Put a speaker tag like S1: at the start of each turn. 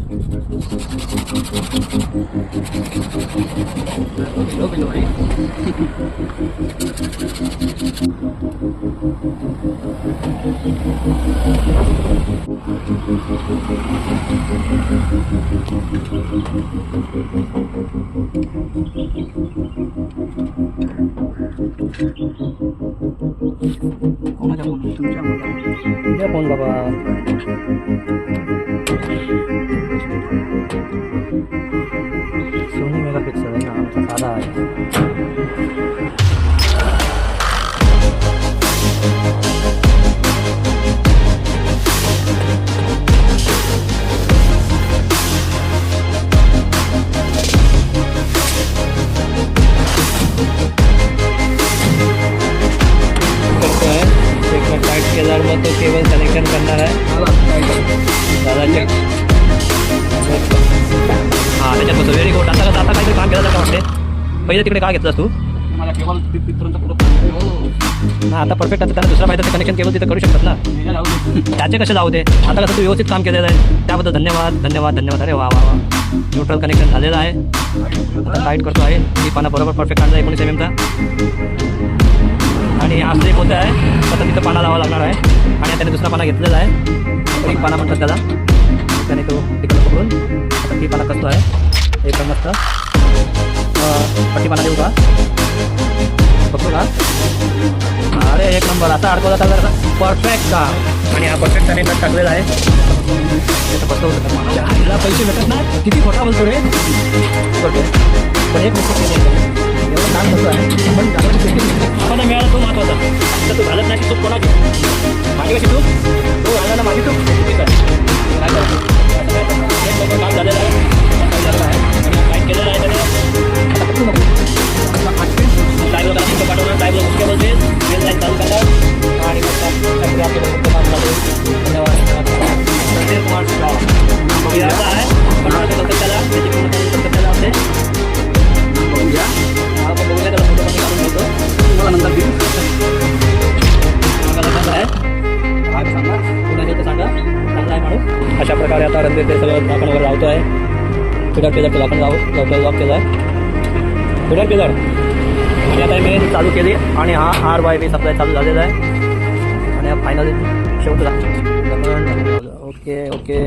S1: द्या फोन बाबा. Sony megapixel आहे ना, आमचा साधा आहे. केदार में तो केबल कनेक्शन करना है दादाच्या. हां त्याच्यात बसव. Very good. आता काहीतरी काम केलं का वाटते. पहिले तिकडे का घेतलास तू.
S2: मला केबल तिथपर्यंत पुढे
S1: ना आता परफेक्ट. आता त्याला दुसरा माहिती कनेक्शन केबल तिथं करू शकतात ना. त्याचे कसे जाऊ दे. आता कसं तू व्यवस्थित काम केलेलं आहे त्याबद्दल धन्यवाद धन्यवाद धन्यवाद. अरे वा वा वा. न्यूट्रल कनेक्शन झालेलं आहे. आता लाईट करतो आहे. ही पाना बरोबर परफेक्ट आणला 19 mm चा. आणि असं एक होतं आहे. आता तिथं पाना लावा लागणार आहे. आणि त्याने दुसरा पाना घेतलेला आहे. एक पाना म्हणतात त्याला. त्याने तो तिकडं पकडून आता ती पाना कसतो आहे. एकदम मस्त पट्टी पाना देऊ का. बघतो का. अरे एक नंबर. आता अडकवला तर परफेक्ट का. आणि हा परफेक्ट त्याने नट टाकलेला आहे. त्याचं बसलं होतं. आईला पैसे भेटत ना. किती खोटा बोलतो रे. पण एक मिनिट एवढं काम करतो आहे. पण आपण मिळाला तो महत्वाचा. तर तू घालत नाही. तू कोणाची माझी कशी तू घालला ना. माझी तू काय करतो. काम झालेलं आहे. काय केलेलं आहे त्याने. आता नको लाईव्ह करा. पाठवणार लाईव्ह मुख्य बोलते. मेल लाईन चालू करतात. आणि मग आपल्याला मुख्य काम चालू. धन्यवाद. संजय कुमार बघूया आहे. पण त्याला त्याची पूर्ण त्याला असते. बघूया. आपण बघूया त्याला फोटो पण काढून घेतो. तुम्हाला नंतर देऊ. सांगा आहे. काय सांगा. पुन्हा येतं सांगा. चांगला आहे माणूस. अशा प्रकारे आता रणवीर ते सगळं आपण वर लावतो आहे. फिडर केलं आपण लवकर लॉक केलं आहे. फिडर केलं. आणि आता मेन चालू केली. आणि हा RYB सप्लाय चालू झालेला आहे. आणि हा फायनल शेवटला. Okay okay.